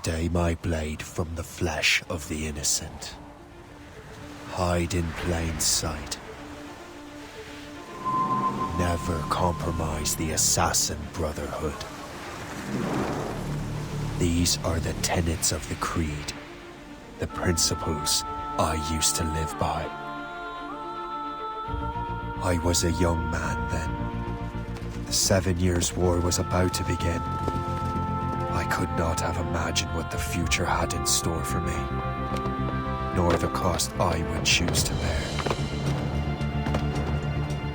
Stay my blade from the flesh of the innocent. Hide in plain sight. Never compromise the assassin brotherhood. These are the tenets of the creed, the principles I used to live by. I was a young man then. The 7 Years' War was about to begin. I could not have imagined what the future had in store for me, nor the cost I would choose to bear.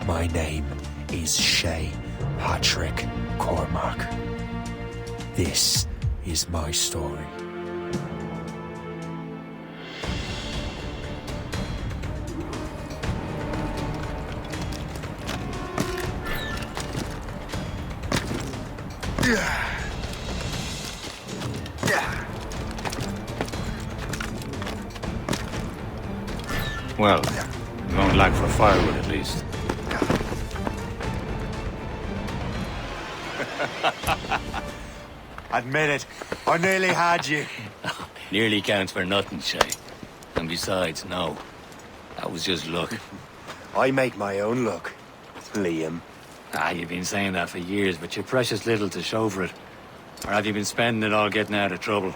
My name is Shay Patrick Cormac. This is my story. Well, you won't lack for firewood at least. Admit it, I nearly had you. Nearly counts for nothing, Shay. And besides, no. That was just luck. I make my own luck, Liam. You've been saying that for years, but you're precious little to show for it. Or have you been spending it all getting out of trouble?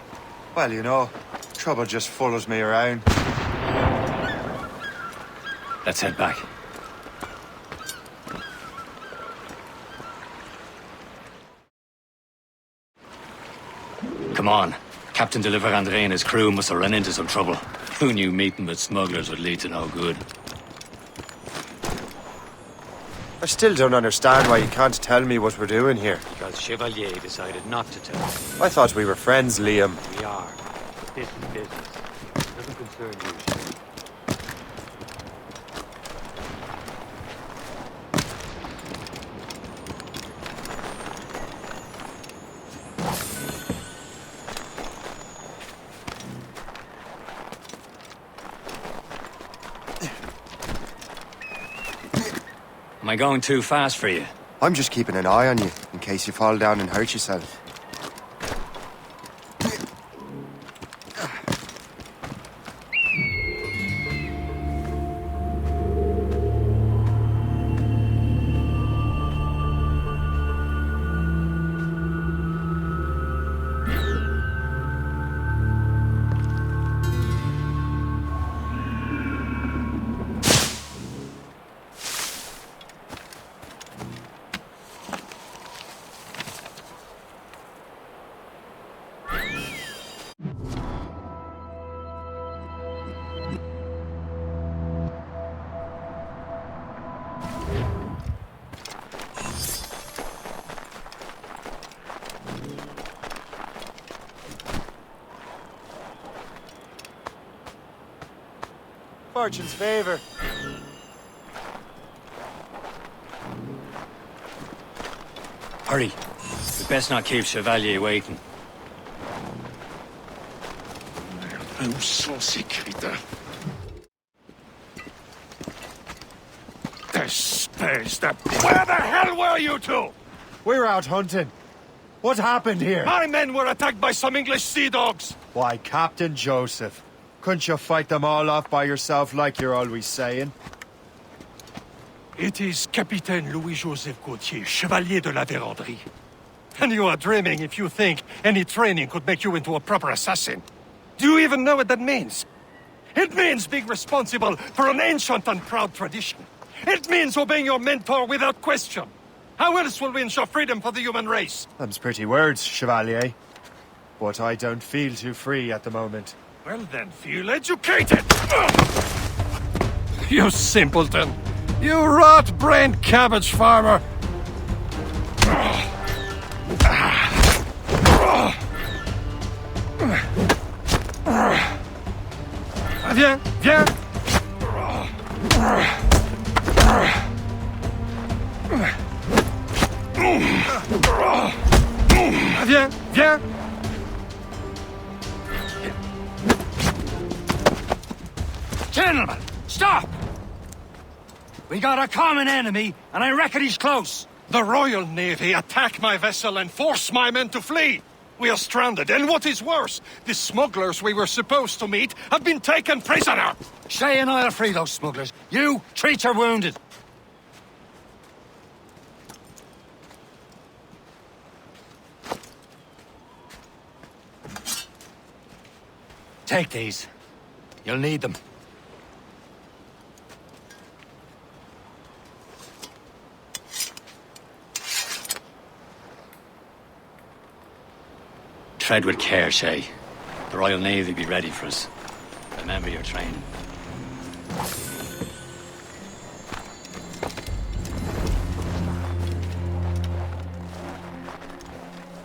Well, you know, trouble just follows me around. Let's head back. Come on. Captain de Andre and his crew must have run into some trouble. Who knew meeting with smugglers would lead to no good? I still don't understand why you can't tell me what we're doing here. Because Chevalier decided not to tell. I thought we were friends, Liam. We are. But this is business. It doesn't concern you, Shay. Am I going too fast for you? I'm just keeping an eye on you, in case you fall down and hurt yourself. Fortune's favor. Hurry. We best not keep Chevalier waiting. Où sont ces crétins? Espèce de... Where the hell were you two? We were out hunting. What happened here? My men were attacked by some English sea dogs. Why, Captain Joseph. Couldn't you fight them all off by yourself like you're always saying? It is Capitaine Louis-Joseph Gauthier, Chevalier de la Vérendrye. And you are dreaming if you think any training could make you into a proper assassin. Do you even know what that means? It means being responsible for an ancient and proud tradition. It means obeying your mentor without question. How else will we ensure freedom for the human race? Them's pretty words, Chevalier. But I don't feel too free at the moment. Well then, feel educated! You simpleton! You rot-brained cabbage farmer! Viens, viens! Viens, viens! Gentlemen, stop! We got a common enemy, and I reckon he's close. The Royal Navy attack my vessel and force my men to flee! We are stranded, and what is worse, the smugglers we were supposed to meet have been taken prisoner! Shay and I'll free those smugglers. You, treat your wounded. Take these. You'll need them. Tread with care, Shay. The Royal Navy be ready for us. Remember your training.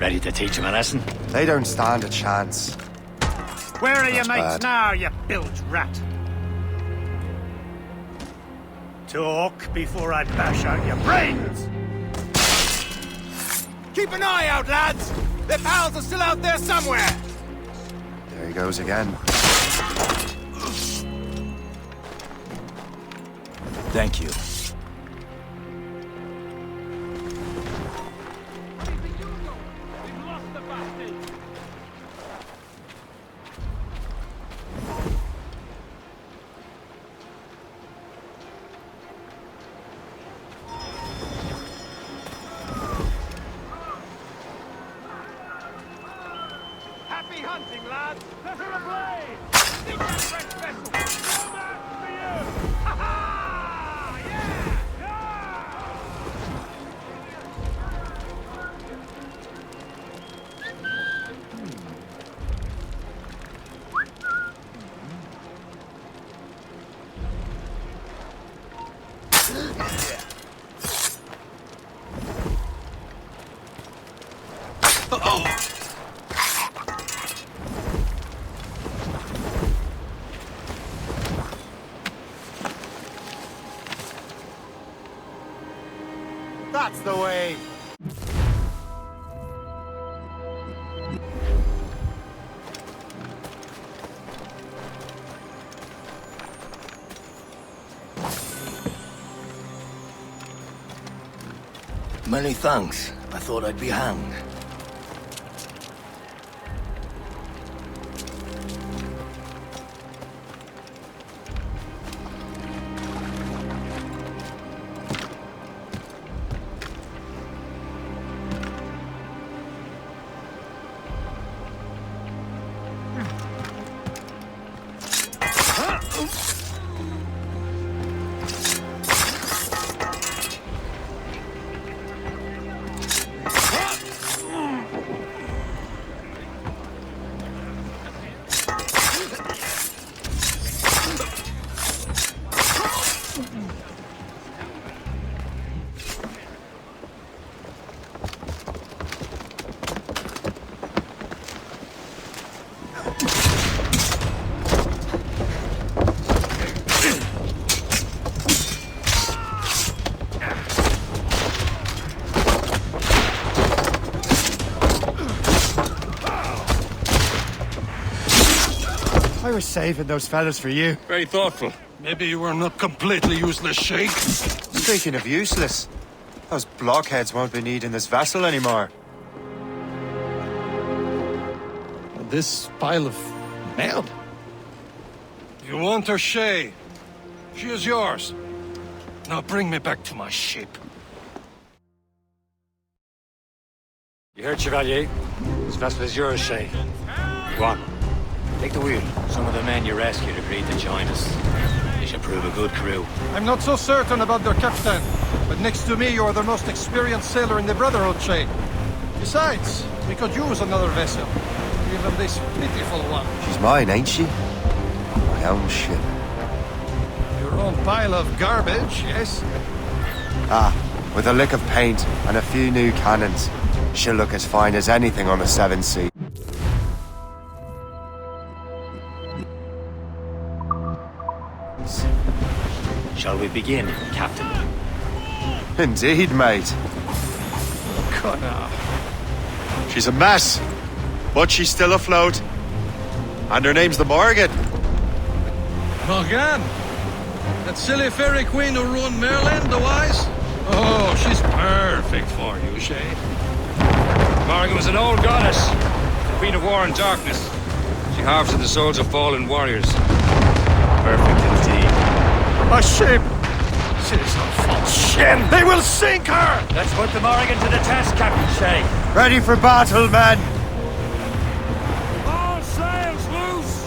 Ready to teach them a lesson? They don't stand a chance. Where are your That's mates bad. now, you bilge rat? Talk before I bash out your brains! Keep an eye out, lads! Their pals are still out there somewhere! There he goes again. Thank you. Happy hunting, lads! Set her ablaze! Think that French vessel! No match for you! Ha ha! Yeah! Yeah! That's the way! Many thanks. I thought I'd be hanged. I was saving those fellas for you. Very thoughtful. Maybe you were not completely useless, Shay. Speaking of useless, those blockheads won't be needing this vessel anymore. This pile of mail? You want her, Shay? She is yours. Now bring me back to my ship. You heard, Chevalier? This vessel is yours, Shay. Go on. Take the wheel. Some of the men you rescued agreed to join us. They should prove a good crew. I'm not so certain about their captain, but next to me you are the most experienced sailor in the Brotherhood, Shay. Besides, we could use another vessel. Even this pitiful one. She's mine, ain't she? My own ship. Your own pile of garbage, yes? Ah, with a lick of paint and a few new cannons, she'll look as fine as anything on the Seven Seas. Shall we begin, Captain? Indeed, mate. Connor. She's a mess, but she's still afloat. And her name's the Morgan. Morgan? That silly fairy queen who ruined Merlin, the wise? Oh, she's perfect for you, Shay. Morrigan was an old goddess, queen of war and darkness. She harvested the souls of fallen warriors. Perfect indeed. A ship! She's a false shin! They will sink her! Let's put the Morrigan to the test, Captain Shay. Ready for battle, men! All sails loose!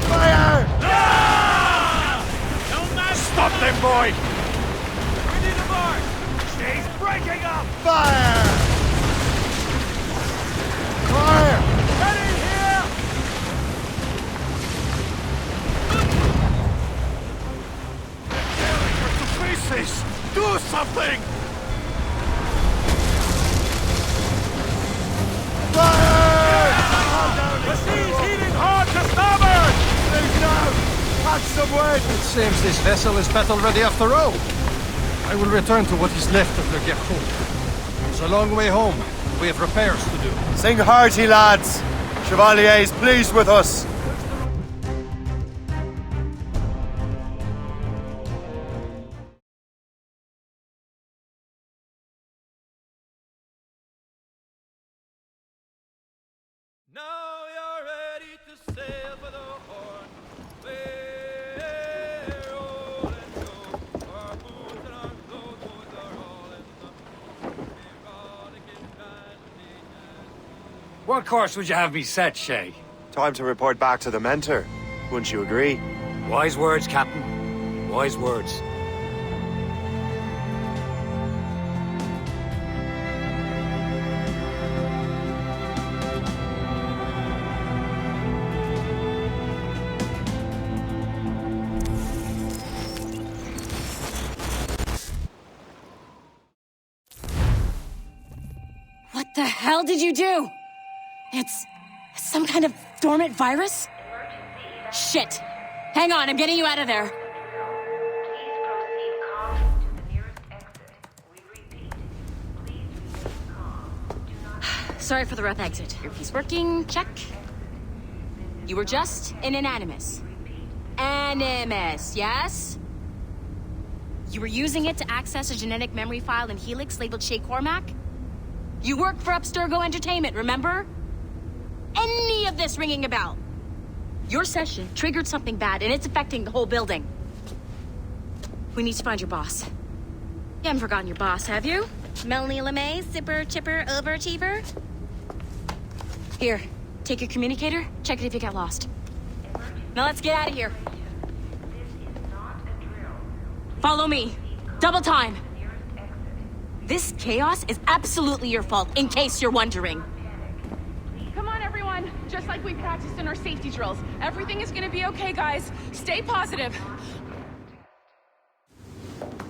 Fire! Stop them, boy! We need a mark! She's breaking up! Fire! Fire! Get in here! Tearing her to pieces! Do something! Fire! The sea's heating hard to starboard! Please now! Catch some wind! It seems this vessel is battle ready after all. I will return to what is left of the Gerhol. It's a long way home. We have repairs to do. Sing hearty, lads! Chevalier is pleased with us. Now you're ready to sail for the Horn. We're rolling go. Our boots and our clothes are all in the erotic imagination. What course would you have me set, Shay? Time to report back to the mentor. Wouldn't you agree? Wise words, Captain. Wise words. What the hell did you do? It's some kind of dormant virus? Shit! Hang on, I'm getting you out of there. Please proceed calmly to the nearest exit. We repeat, please remain calm. Do not Sorry for the rough exit. Earpiece working, check. You were just an animus. Animus, yes? You were using it to access a genetic memory file in Helix labeled Shay Cormac? You work for Abstergo Entertainment, remember? Any of this ringing a bell? Your session triggered something bad, and it's affecting the whole building. We need to find your boss. You haven't forgotten your boss, have you? Melanie LeMay, zipper, chipper, overachiever? Here, take your communicator, check it if you get lost. Now let's get out of here. This is not a drill. Follow me. Double time. Nearest exit. This chaos is absolutely your fault, in case you're wondering. Come on, everyone. Just like we practiced in our safety drills. Everything is gonna be okay, guys. Stay positive.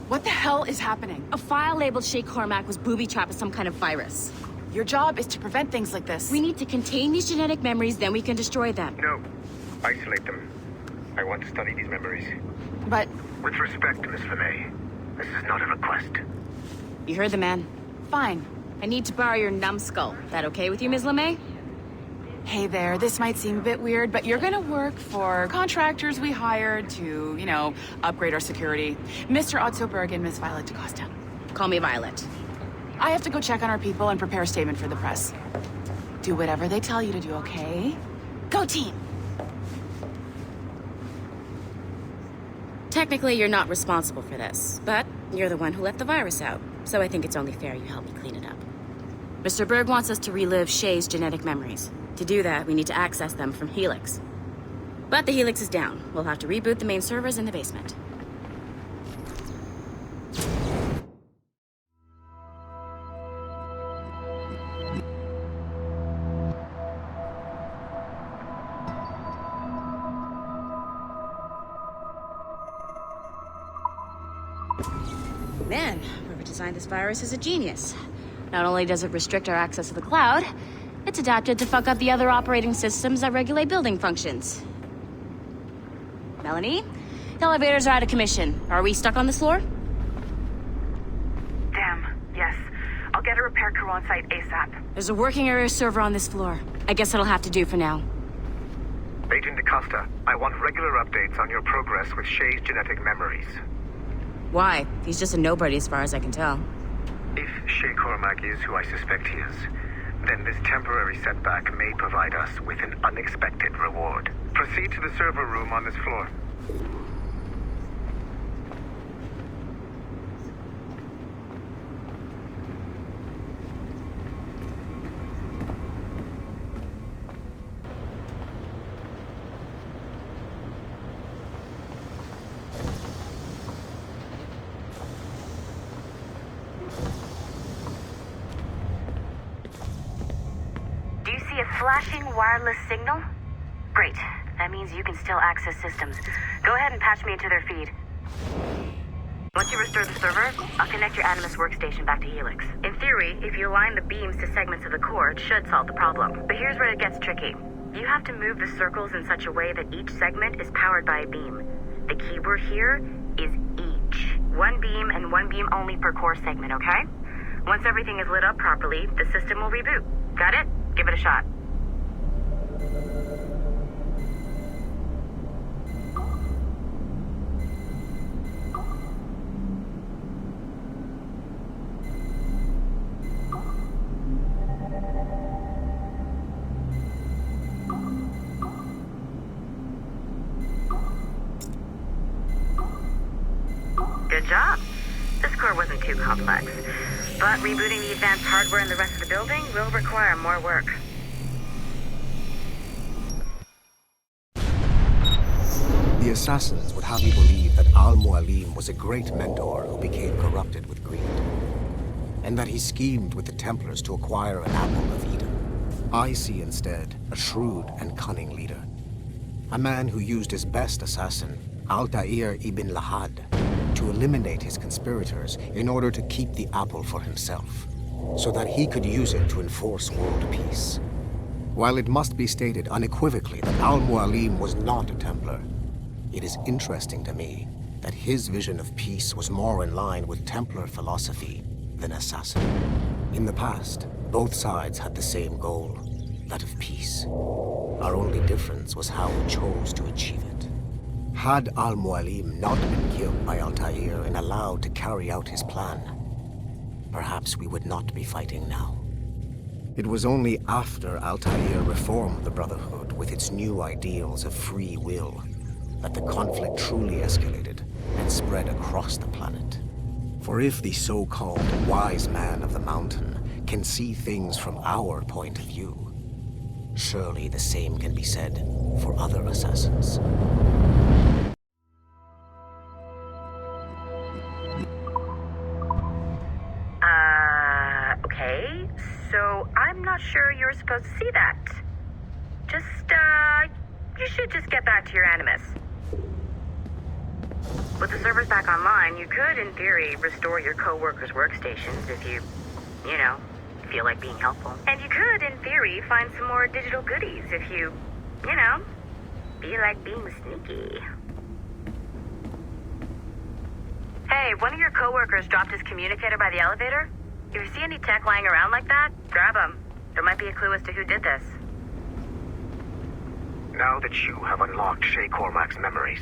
What the hell is happening? A file labeled Shay Cormac was booby-trapped with some kind of virus. Your job is to prevent things like this. We need to contain these genetic memories, then we can destroy them. No. Isolate them. I want to study these memories. But With respect, Miss LeMay, this is not a request. You heard the man. fine. I need to borrow your numbskull. That okay with you, Ms. LeMay? Hey there, this might seem a bit weird, but you're gonna work for contractors we hired to, upgrade our security. Mr. Otto Berg and Miss Violet DaCosta. Call me Violet. I have to go check on our people and prepare a statement for the press. Do whatever they tell you to do, okay? Go team! Technically, you're not responsible for this, but you're the one who let the virus out, so I think it's only fair you help me clean it up. Mr. Berg wants us to relive Shay's genetic memories. To do that, we need to access them from Helix. But the Helix is down. We'll have to reboot the main servers in the basement. Man, whoever designed this virus is a genius. Not only does it restrict our access to the cloud, it's adapted to fuck up the other operating systems that regulate building functions. Melanie? The elevators are out of commission. Are we stuck on this floor? Damn, yes. I'll get a repair crew on site ASAP. There's a working area server on this floor. I guess it'll have to do for now. Agent DaCosta, I want regular updates on your progress with Shay's genetic memories. Why? He's just a nobody as far as I can tell. If Shay Cormac is who I suspect he is, then this temporary setback may provide us with an unexpected reward. Proceed to the server room on this floor. Flashing wireless signal? Great. That means you can still access systems. Go ahead and patch me into their feed. Once you restore the server, I'll connect your Animus workstation back to Helix. In theory, if you align the beams to segments of the core, it should solve the problem. But here's where it gets tricky. You have to move the circles in such a way that each segment is powered by a beam. The keyword here is each. One beam and one beam only per core segment, okay? Once everything is lit up properly, the system will reboot. Got it? Give it a shot. Good job. This core wasn't too complex, but rebooting the advanced hardware in the rest of the building will require more work. The assassins would have you believe that Al-Mualim was a great mentor who became corrupted with greed, and that he schemed with the Templars to acquire an apple of Eden. I see instead a shrewd and cunning leader, a man who used his best assassin, Altair ibn Lahad, to eliminate his conspirators in order to keep the apple for himself, so that he could use it to enforce world peace. While it must be stated unequivocally that Al-Mualim was not a Templar, it is interesting to me that his vision of peace was more in line with Templar philosophy than assassin. In the past, both sides had the same goal, that of peace. Our only difference was how we chose to achieve it. Had Al-Mualim not been killed by Altair and allowed to carry out his plan, perhaps we would not be fighting now. It was only after Altair reformed the Brotherhood with its new ideals of free will that the conflict truly escalated and spread across the planet. For if the so-called wise man of the mountain can see things from our point of view, surely the same can be said for other assassins. Okay, so I'm not sure you're supposed to see that. You should just get back to your Animus. With the servers back online, you could, in theory, restore your co-workers' workstations if you feel like being helpful. And you could, in theory, find some more digital goodies if you feel like being sneaky. Hey, one of your co-workers dropped his communicator by the elevator. If you see any tech lying around like that, grab them. There might be a clue as to who did this. Now that you have unlocked Shay Cormac's memories,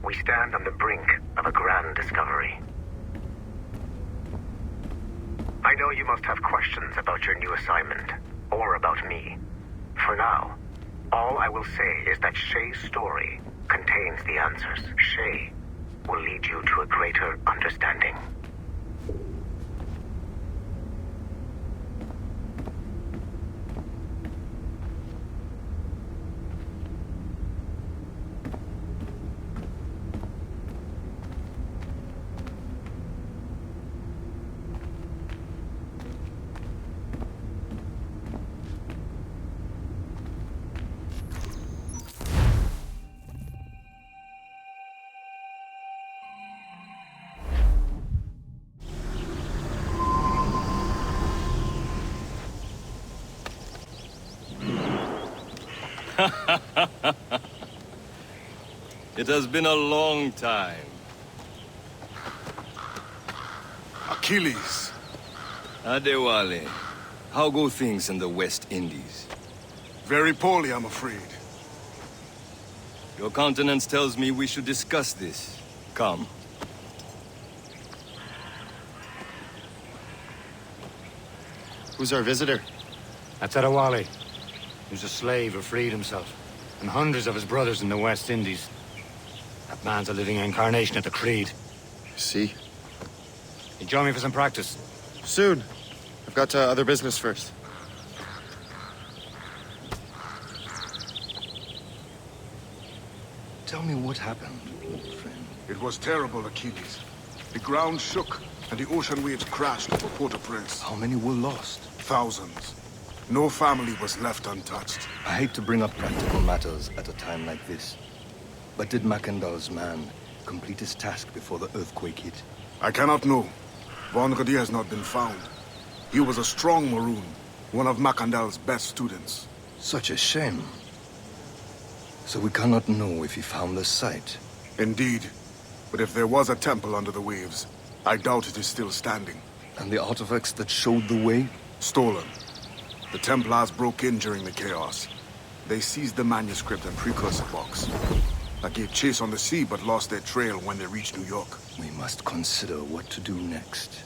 we stand on the brink of a grand discovery. I know you must have questions about your new assignment, or about me. For now, all I will say is that Shay's story contains the answers. Shay will lead you to a greater understanding. It has been a long time. Achilles. Adéwalé, how go things in the West Indies? Very poorly, I'm afraid. Your countenance tells me we should discuss this. Come. Who's our visitor? That's Adéwalé. He was a slave who freed himself, and hundreds of his brothers in the West Indies. That man's a living incarnation of the Creed. See? You join me for some practice? Soon. I've got other business first. Tell me what happened, old friend. It was terrible, Achilles. The ground shook, and the ocean waves crashed over Port-au-Prince. How many were lost? Thousands. No family was left untouched. I hate to bring up practical matters at a time like this. But did Macandal's man complete his task before the earthquake hit? I cannot know. Vendredi has not been found. He was a strong Maroon, one of Macandal's best students. Such a shame. So we cannot know if he found the site. Indeed. But if there was a temple under the waves, I doubt it is still standing. And the artifacts that showed the way? Stolen. The Templars broke in during the chaos. They seized the manuscript and precursor box. I gave chase on the sea, but lost their trail when they reached New York. We must consider what to do next.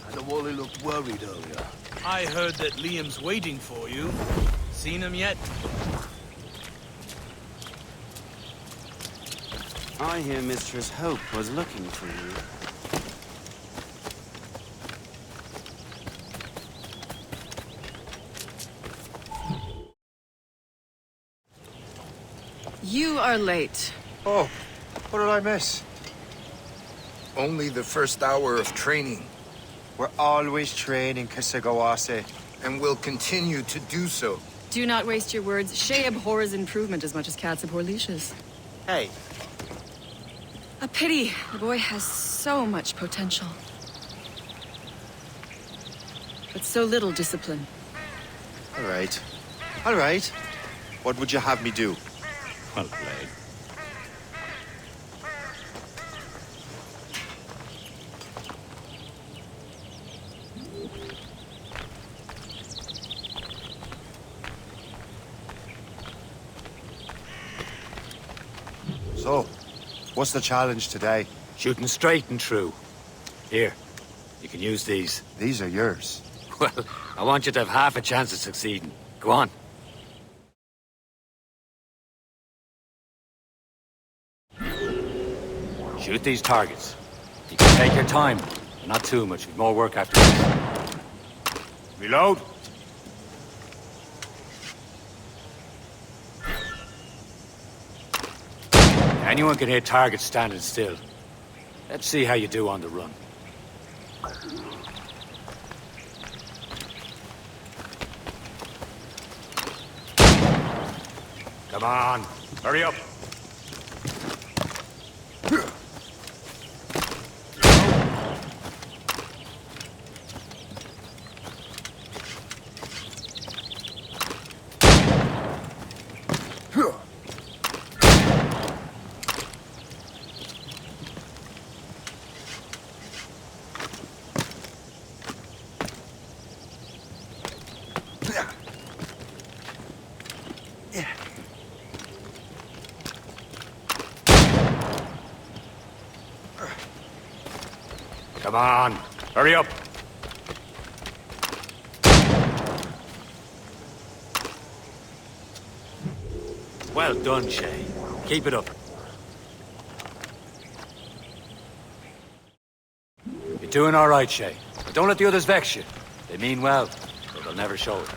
Adéwalé looked worried earlier. I heard that Liam's waiting for you. Seen him yet? I hear Mistress Hope was looking for you. You are late. Oh, what did I miss? Only the first hour of training. We're always training, Kasagawase, and will continue to do so. Do not waste your words. Shay abhors improvement as much as cats abhor leashes. Hey. A pity. The boy has so much potential. But so little discipline. All right. All right. What would you have me do? Well played. So, what's the challenge today? Shooting straight and true. Here, you can use these. These are yours. Well, I want you to have half a chance of succeeding. Go on. Shoot these targets. You can take your time, but not too much. We've more work after this. Reload. Anyone can hit targets standing still. Let's see how you do on the run. Come on, hurry up. Come on, hurry up. Well done, Shay. Keep it up. You're doing all right, Shay. But don't let the others vex you. They mean well, but they'll never show it.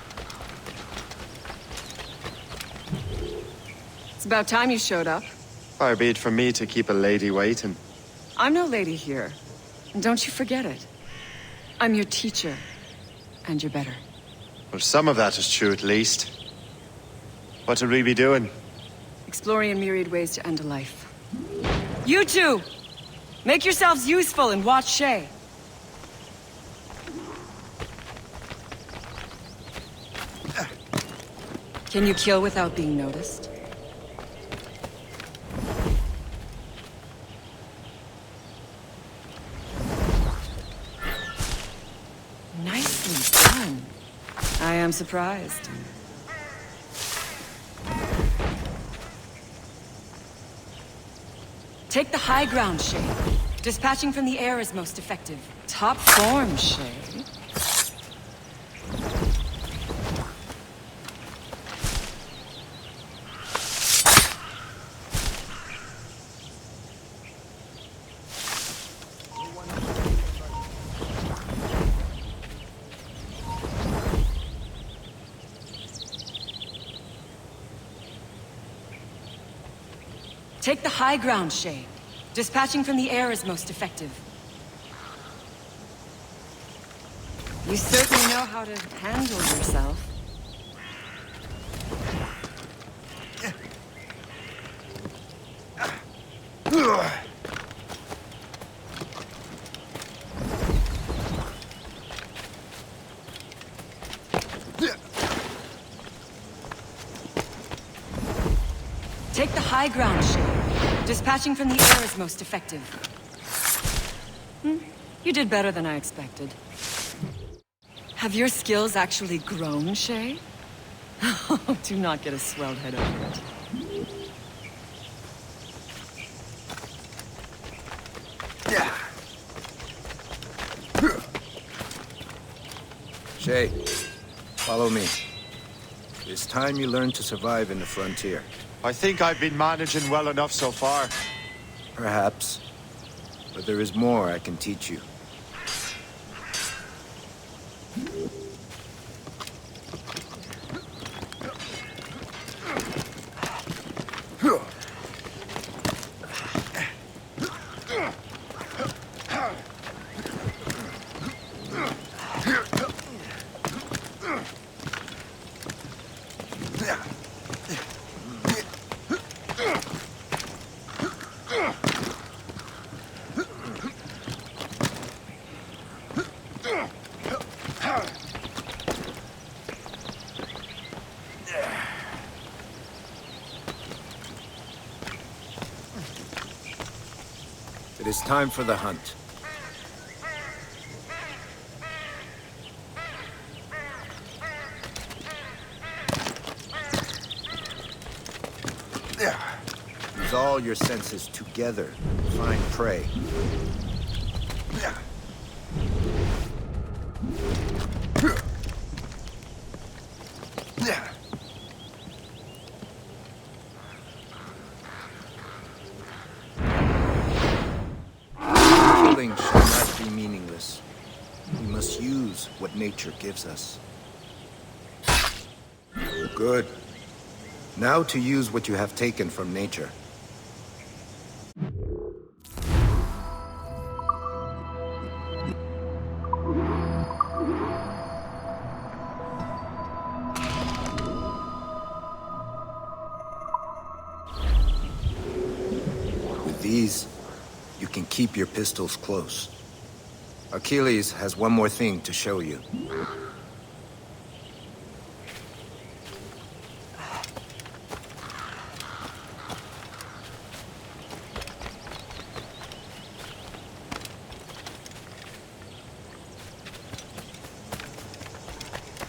It's about time you showed up. Far be it from me to keep a lady waiting. I'm no lady here. And don't you forget it. I'm your teacher. And you're better. Well, some of that is true at least. What would we be doing? Exploring a myriad ways to end a life. You two! Make yourselves useful and watch Shay. Can you kill without being noticed? Nicely done. I am surprised. Take the high ground, Shay. Dispatching from the air is most effective. Top form, Shay. Take the high ground, Shay. Dispatching from the air is most effective. You certainly know how to handle yourself. Take the high ground, Shay. Dispatching from the air is most effective. You did better than I expected. Have your skills actually grown, Shay? Do not get a swelled head over it. Shay, follow me. It's time you learn to survive in the frontier. I think I've been managing well enough so far. Perhaps. But there is more I can teach you. It is time for the hunt. Use all your senses together to find prey. Killing should not be meaningless. We must use what nature gives us. Good. Now to use what you have taken from nature. With these, you can keep your pistols close. Achilles has one more thing to show you.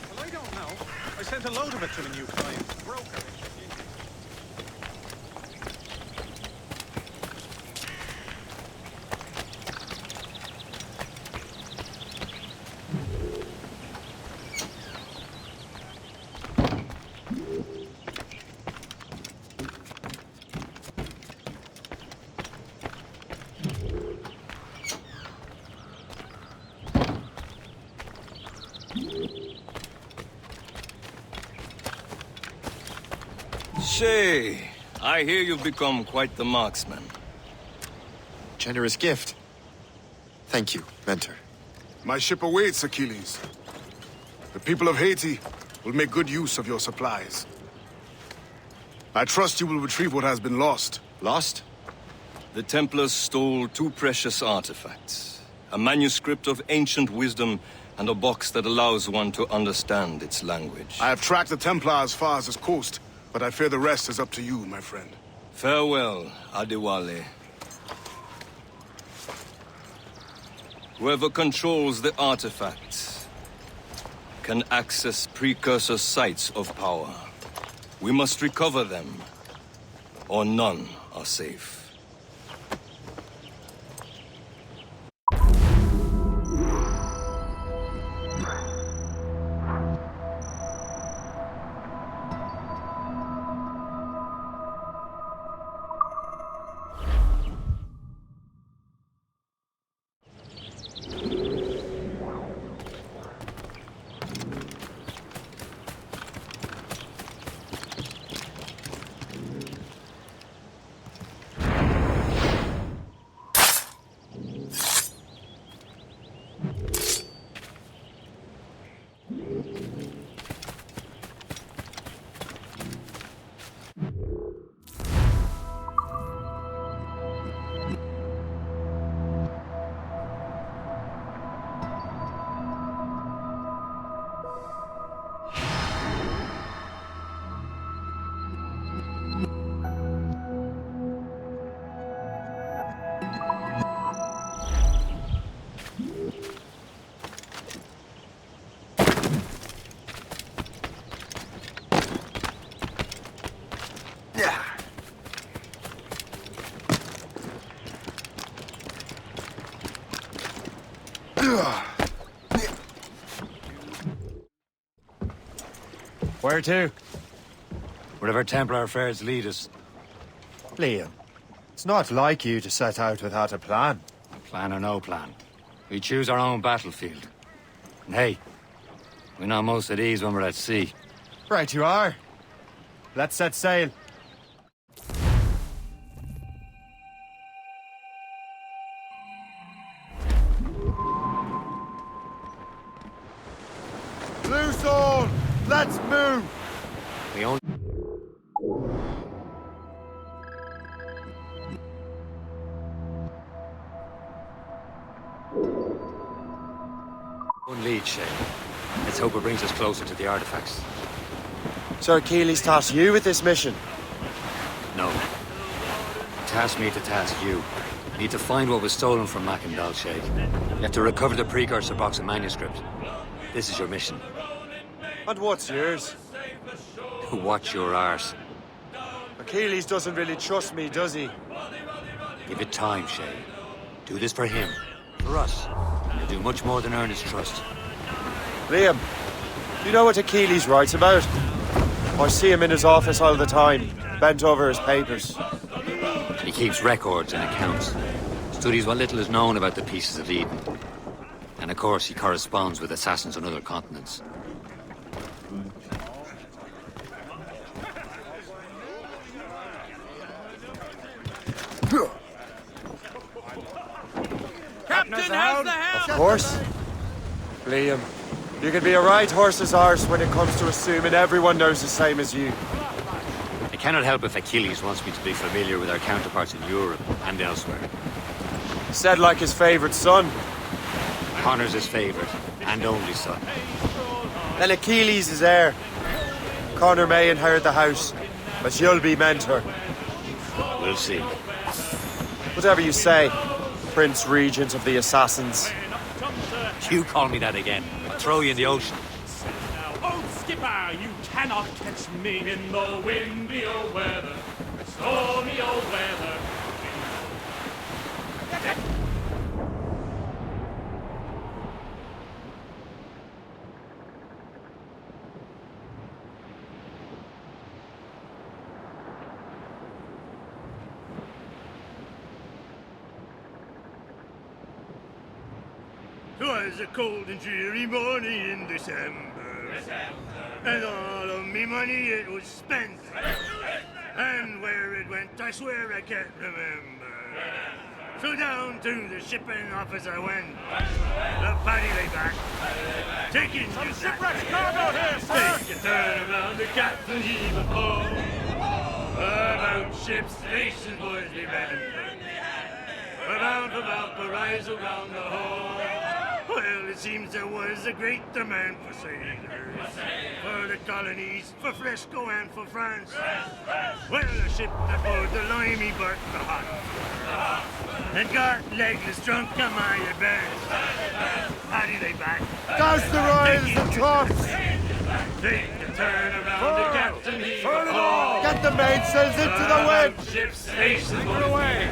Well, I don't know. I sent a load of it to the new client. Broker. Shay, I hear you've become quite the marksman. Generous gift. Thank you, Mentor. My ship awaits, Achilles. The people of Haiti will make good use of your supplies. I trust you will retrieve what has been lost. Lost? The Templars stole two precious artifacts. A manuscript of ancient wisdom and a box that allows one to understand its language. I have tracked the Templar as far as this coast, but I fear the rest is up to you, my friend. Farewell, Adéwalé. Whoever controls the artifacts can access precursor sites of power. We must recover them, or none are safe. Where to? Wherever Templar affairs lead us. Liam, it's not like you to set out without a plan. Plan or no plan. We choose our own battlefield. And hey, we're not most at ease when we're at sea. Right you are. Let's set sail. Loose all! Let's move! We own... One lead, Shay. Let's hope it brings us closer to the artifacts. So Achilles tasked you with this mission? No. Task me to task you. You need to find what was stolen from Mackandal, Shay. You have to recover the precursor box of manuscript. This is your mission. And what's yours? Watch your arse. Achilles doesn't really trust me, does he? Give it time, Shay. Do this for him. For us. You'll do much more than earn his trust. Liam, do you know what Achilles writes about? I see him in his office all the time, bent over his papers. He keeps records and accounts. Studies what little is known about the pieces of Eden. And of course, he corresponds with assassins on other continents. Captain, how's the house? Of course. Liam, you can be a right horse's arse when it comes to assuming everyone knows the same as you. I cannot help if Achilles wants me to be familiar with our counterparts in Europe and elsewhere. Said like his favorite son. Connor's his favorite and only son. Then Achilles is heir. Connor may inherit the house, but you'll be mentor. We'll see. Whatever you say, Prince Regent of the Assassins. You call me that again, I'll throw you in the ocean. Oh, skipper, you cannot catch me in the windy old weather, stormy old weather. Twas a cold and dreary morning in December, and all of me money it was spent, and where it went I swear I can't remember. So down to the shipping office I went, the paddy lay back, taking some shipwrecked cargo here, sir! Take a turn around the captain heave a ho. About ship's station, boys, remember. We're bound for Valparaiso round the hole. Well, it seems there was a great demand for sailors, for the colonies, for Frisco and for France. Well, a ship that bore the limey bark the hot, and got legless drunk on my advance. Paddy lay back. Douse the royals and tops! Take a turn around the captain, heave a ho. Get the mainsails into the wind! Ship's station, put away.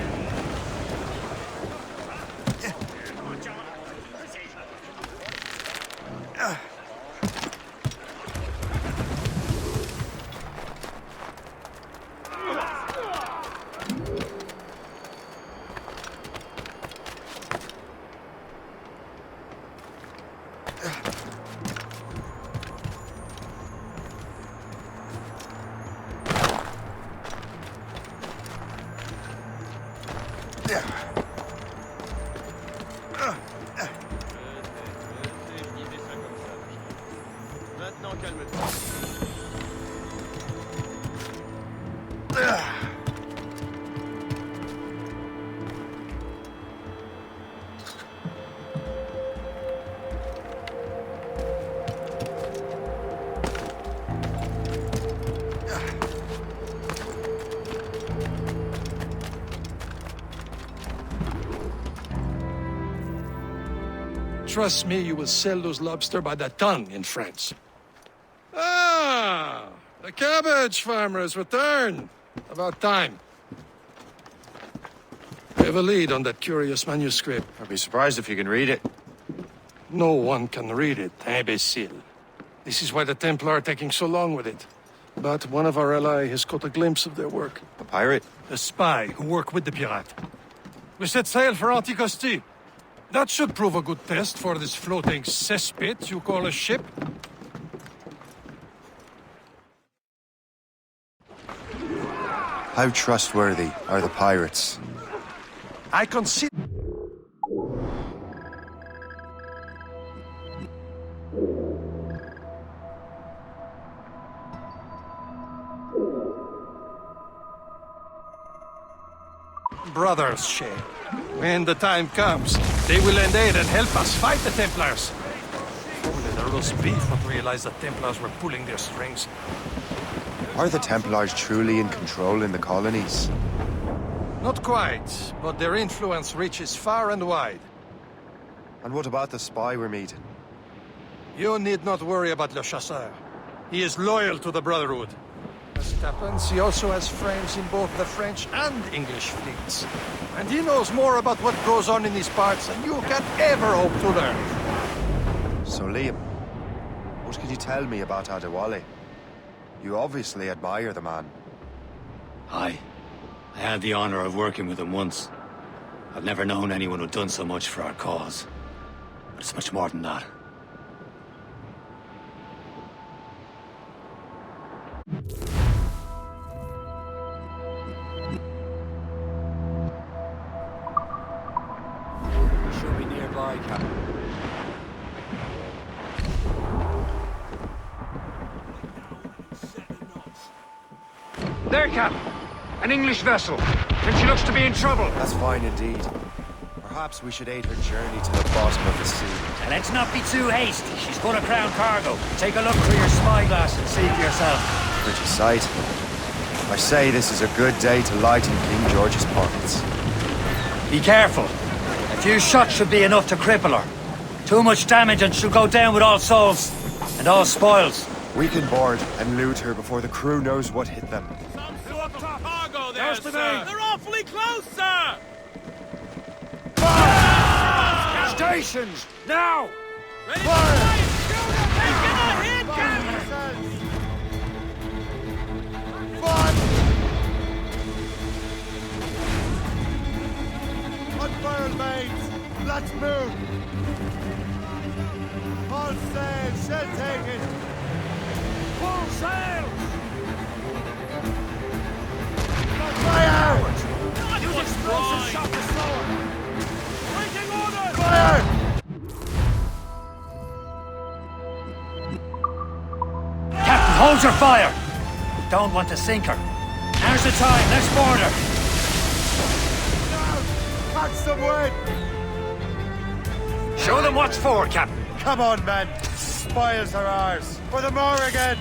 Maintenant, calme-toi. Trust me, you will sell those lobster by the ton in France. Ah, the cabbage farmer has returned. About time. We have a lead on that curious manuscript. I'd be surprised if you can read it. No one can read it, imbecile. This is why the Templar are taking so long with it. But one of our allies has caught a glimpse of their work. A pirate? A spy who worked with the pirate. We set sail for Anticosti. That should prove a good test for this floating cesspit you call a ship. How trustworthy are the pirates? I consider... brothers, Shay. When the time comes, they will lend aid and help us fight the Templars. Only the roast beef would realize the Templars were pulling their strings. Are the Templars truly in control in the colonies? Not quite, but their influence reaches far and wide. And what about the spy we're meeting? You need not worry about Le Chasseur. He is loyal to the Brotherhood. As it happens, he also has friends in both the French and English fleets. And he knows more about what goes on in these parts than you can ever hope to learn. So, Liam, what can you tell me about Adéwalé? You obviously admire the man. Aye. I had the honor of working with him once. I've never known anyone who'd done so much for our cause. But it's much more than that. Should be nearby, Captain. There, Captain. An English vessel. And she looks to be in trouble. That's fine indeed. Perhaps we should aid her journey to the bottom of the sea. And let's not be too hasty. She's full of crown cargo. Take a look through your spyglass and see for yourself. Pretty sight. I say this is a good day to lighten King George's pockets. Be careful. A few shots should be enough to cripple her. Too much damage and she'll go down with all souls. And all spoils. We can board and loot her before the crew knows what hit them. Cargo there, sir. They're awfully close, sir. Stations! Now! Ready to fight! Taking a hit, Captain! Unfurled mates! Let's move! All sail! Shell taken! Full sail! Fire! Use explosive shot to slower! Waiting orders! Fire! Captain, hold your fire! Don't want to sink her. Now's the time, let's board her! Catch some wind! Show them what's for, Captain. Come on, men! Spoils are ours! For the Morrigan!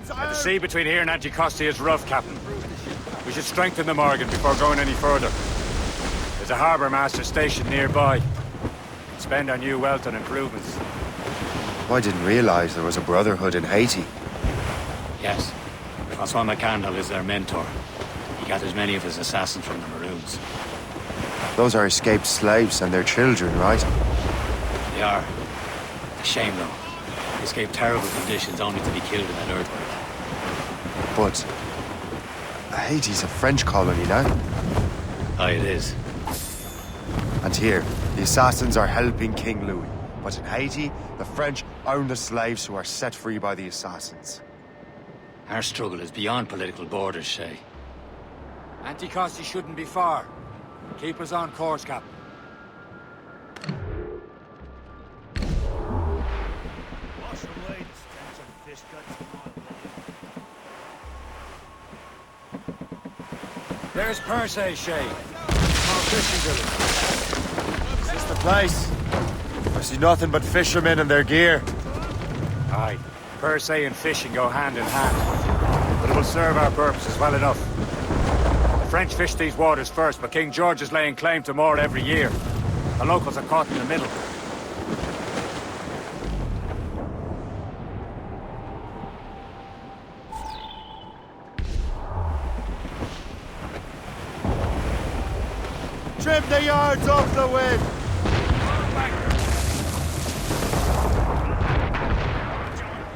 The sea between here and Anticosti is rough, Captain. We should strengthen the Morgan before going any further. There's a harbour master stationed nearby. We can spend our new wealth on improvements. I didn't realize there was a brotherhood in Haiti. Yes. Francois McCandle is their mentor. He gathers many of his assassins from the Maroons. Those are escaped slaves and their children, right? They are. A shame, though. They escaped terrible conditions only to be killed in an earthquake. But Haiti's a French colony now. Aye, it is. And here, the assassins are helping King Louis. But in Haiti, the French own the slaves who are set free by the assassins. Our struggle is beyond political borders, Shay. Anticosti shouldn't be far. Keep us on course, Captain. Wash away the stench of fish guts and oil. There's Perse, Shay. Small fishing village. Is this the place? I see nothing but fishermen and their gear. Aye. Perse and fishing go hand in hand. But it will serve our purposes well enough. The French fish these waters first, but King George is laying claim to more every year. The locals are caught in the middle. Trim the yards off the wind! Yeah.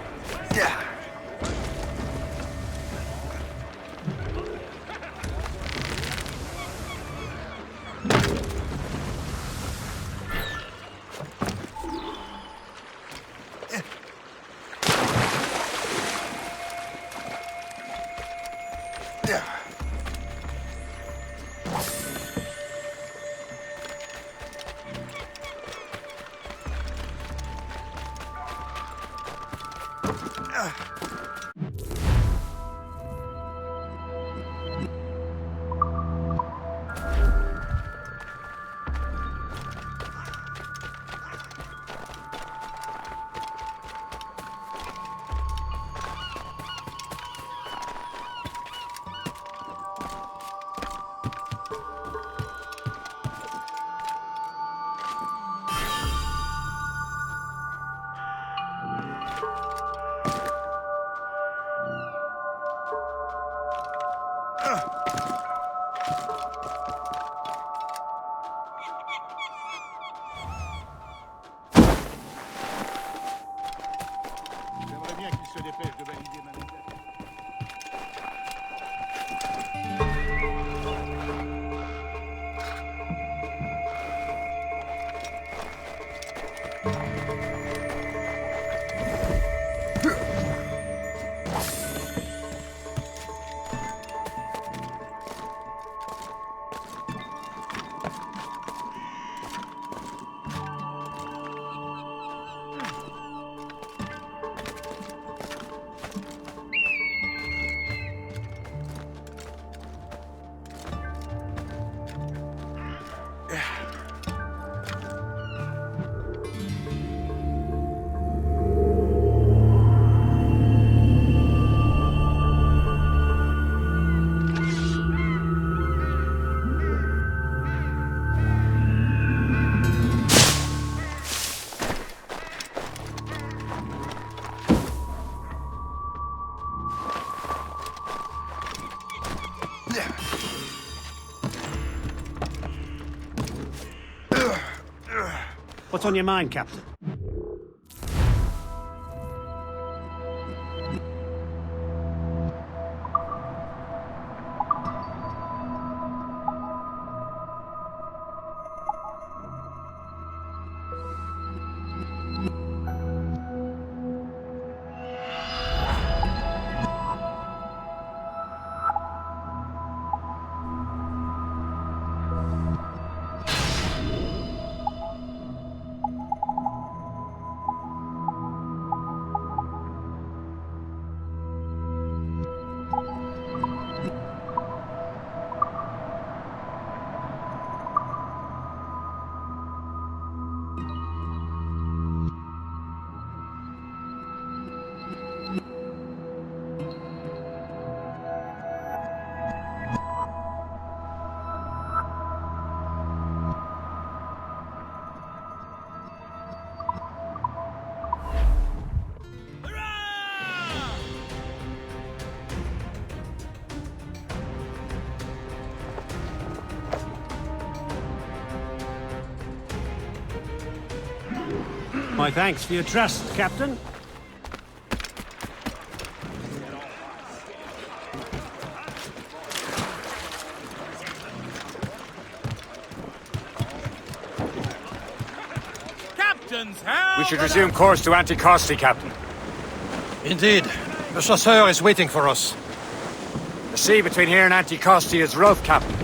J'aimerais bien qu'il se dépêche de valider ma nouvelle. What's on your mind, Captain? My thanks for your trust, Captain. We should resume course to Anticosti, Captain. Indeed. The chasseur is waiting for us. The sea between here and Anticosti is rough, Captain.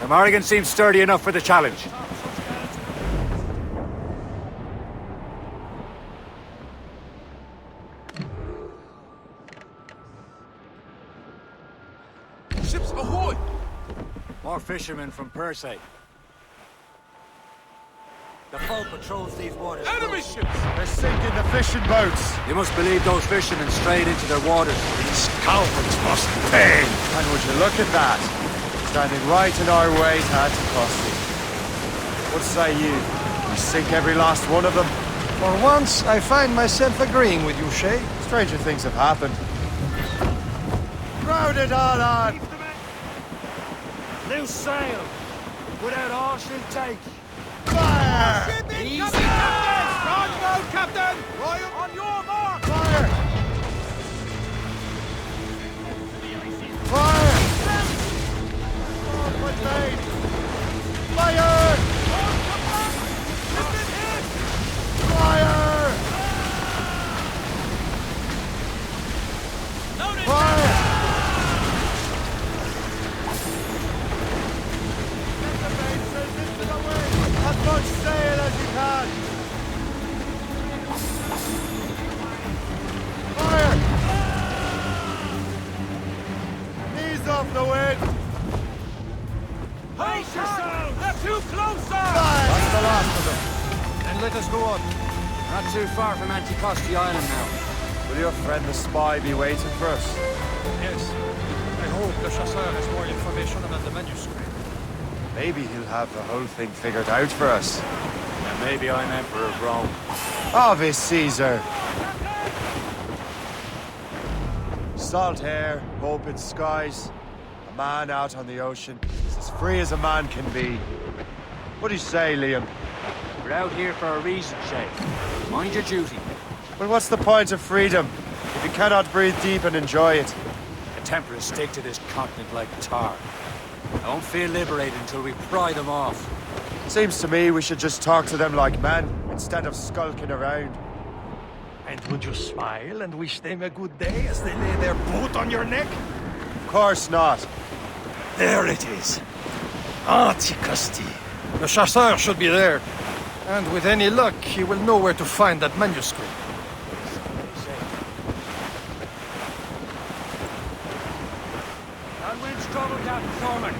The Morrigan seems sturdy enough for the challenge. Ships ahoy! More fishermen from Persay. The foe patrols these waters. Enemy ships! They're sinking the fishing boats. You must believe those fishermen strayed into their waters. These cowards must pay! And would you look at that? Standing right in our way to Anticosti. What say you? We sink every last one of them? For once, I find myself agreeing with you, Shay. Stranger things have happened. Crowd it all on! Loose sail! Without all she'll take! Fire! Easy, Captain! Strong boat, Captain! Royal on your mark! Fire! Fire! Oh, what made? Fire! Fire! Fire! As much sail as you can! Fire! Ease off the wind! Pace yourselves! They're too close, sir! That's the last of them. Then let us go on. Not too far from Anticosti Island now. Will your friend the spy be waiting for us? Yes. I hope the chasseur has more information about the manuscript. Maybe he'll have the whole thing figured out for us. And maybe I'm Emperor of Rome. Ave Caesar! Salt air, open skies. A man out on the ocean is as free as a man can be. What do you say, Liam? We're out here for a reason, Shay. Mind your duty. Well, what's the point of freedom if you cannot breathe deep and enjoy it? The Templars stick to this continent like tar. I won't feel liberated until we pry them off. Seems to me we should just talk to them like men, instead of skulking around. And would you smile and wish them a good day as they lay their boot on your neck? Of course not. There it is. Anticosti. The chasseur should be there. And with any luck, he will know where to find that manuscript. Downwind's trouble, Captain Cormac.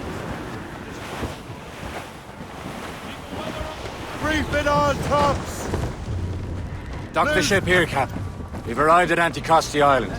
Brief it on, tops! Dock the ship here, Captain. We've arrived at Anticosti Island.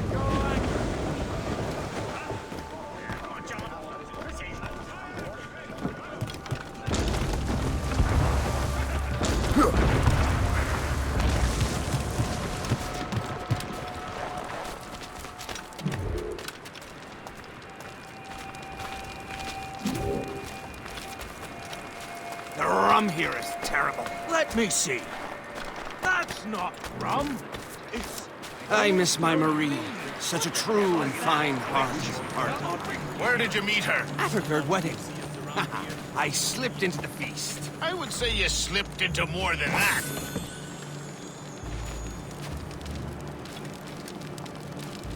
The rum here is terrible. Let me see. That's not rum. It's... I miss my Marie. Such a true and fine heart. Where did you meet her? At her third wedding. I slipped into the feast. I would say you slipped into more than that.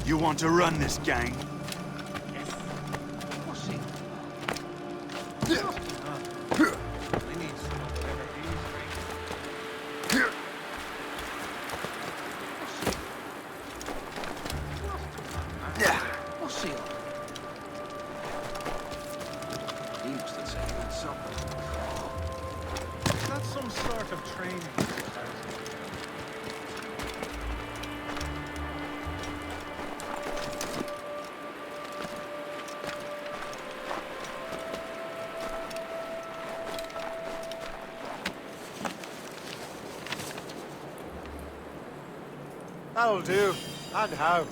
You want to run this gang? That's some sort of training. That'll do. And how?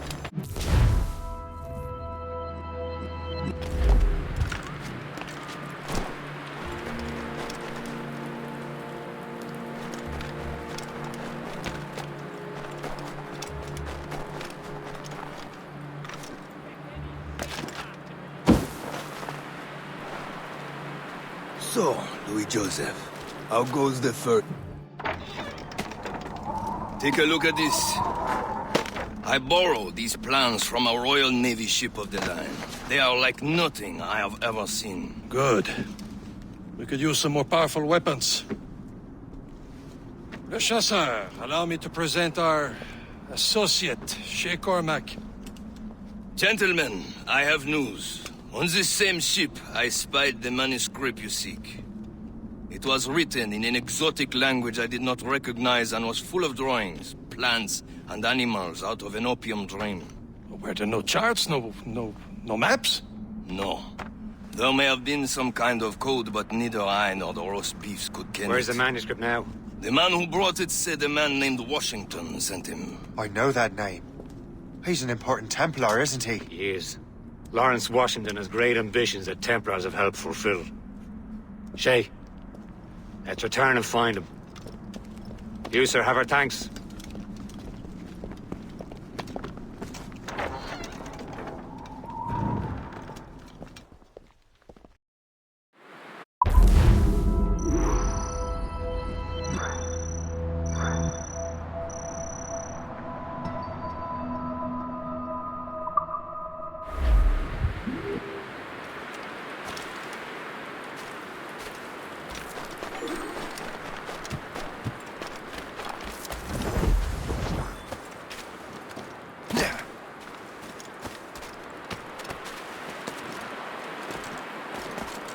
So, Louis Joseph, how goes the first? Take a look at this. I borrowed these plans from a Royal Navy ship of the line. They are like nothing I have ever seen. Good. We could use some more powerful weapons. Le Chasseur, allow me to present our associate, Shay Cormac. Gentlemen, I have news. On this same ship, I spied the manuscript you seek. It was written in an exotic language I did not recognize and was full of drawings, plants, and animals out of an opium dream. Were there no charts, no maps? No. There may have been some kind of code, but neither I nor the roast beefs could ken Where's it. the manuscript now? The man who brought it said a man named Washington sent him. I know that name. He's an important Templar, isn't he? He is. Lawrence Washington has great ambitions that Templars have helped fulfill. Shay, let's return and find him. You, sir, have our thanks.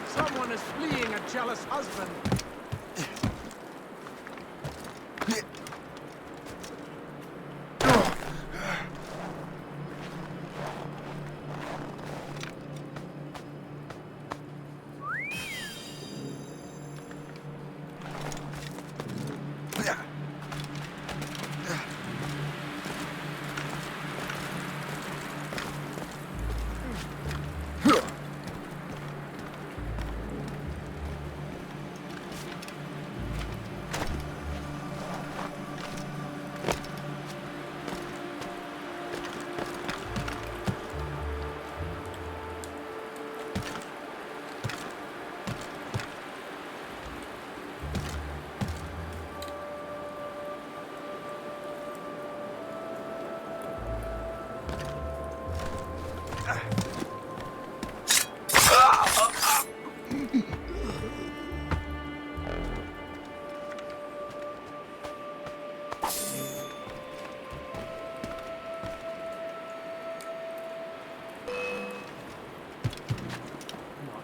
Someone is fleeing a jealous husband.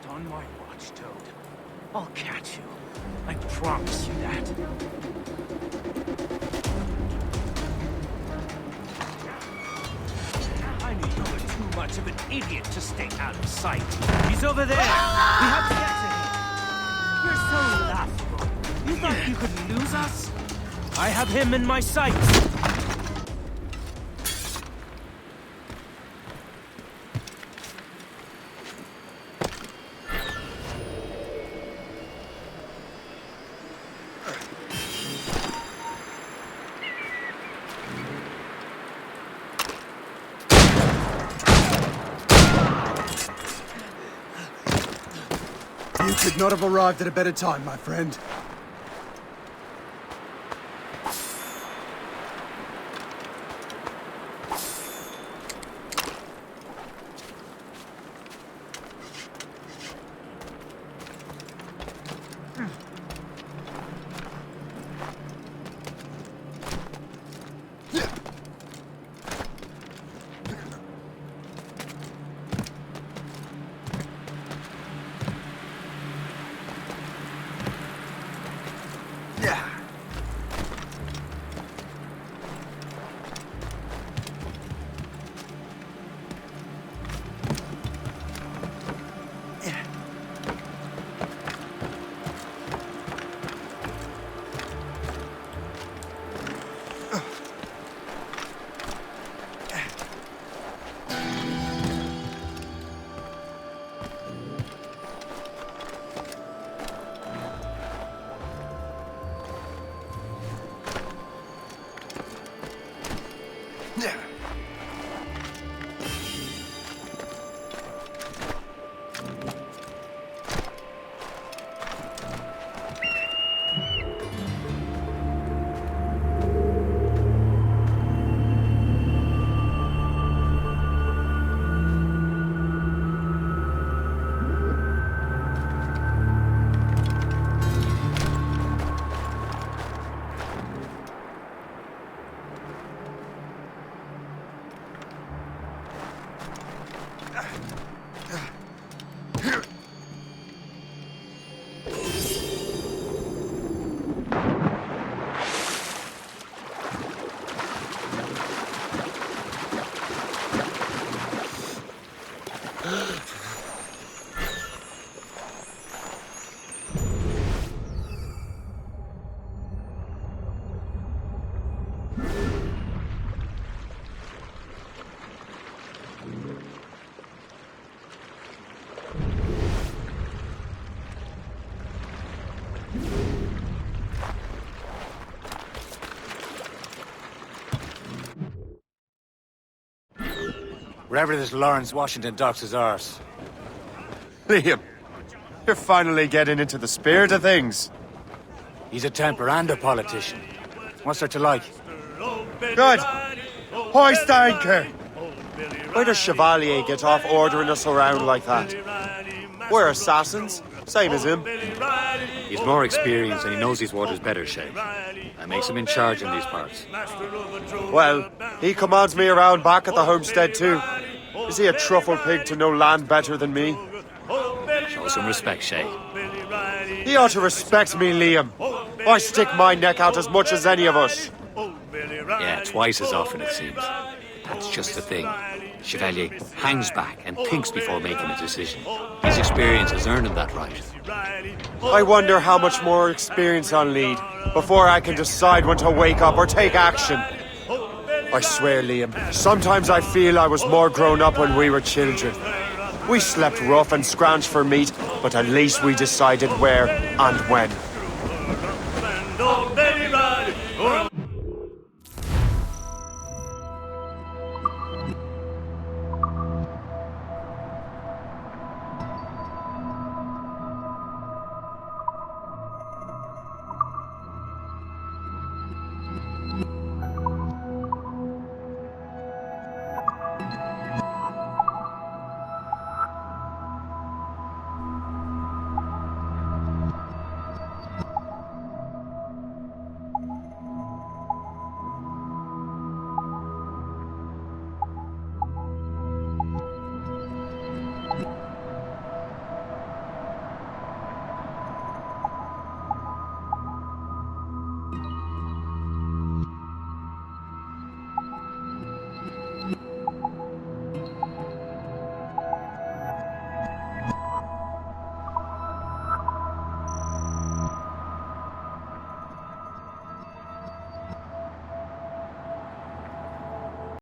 On my watch, Toad. I'll catch you. I promise you that. I knew you were too much of an idiot to stay out of sight. He's over there. We have to get to him. You're so laughable. You thought you could lose us? I have him in my sights. You could not have arrived at a better time, my friend. Wherever this Lawrence Washington docks is ours. Liam, you're finally getting into the spirit of things. He's a Templar and a politician. What's there to like? Good. Hoist anchor. Why does Chevalier get off ordering us around like that? We're assassins, same as him. He's more experienced and he knows these waters better, Shay. That makes him in charge in these parts. Well, he commands me around back at the homestead too. Is he a truffle pig to know land better than me? Show some respect, Shay. He ought to respect me, Liam. I stick my neck out as much as any of us. Yeah, twice as often it seems. That's just the thing. Chevalier hangs back and thinks before making a decision. His experience has earned him that right. I wonder how much more experience I'll need before I can decide when to wake up or take action. I swear, Liam, sometimes I feel I was more grown up when we were children. We slept rough and scrounged for meat, but at least we decided where and when.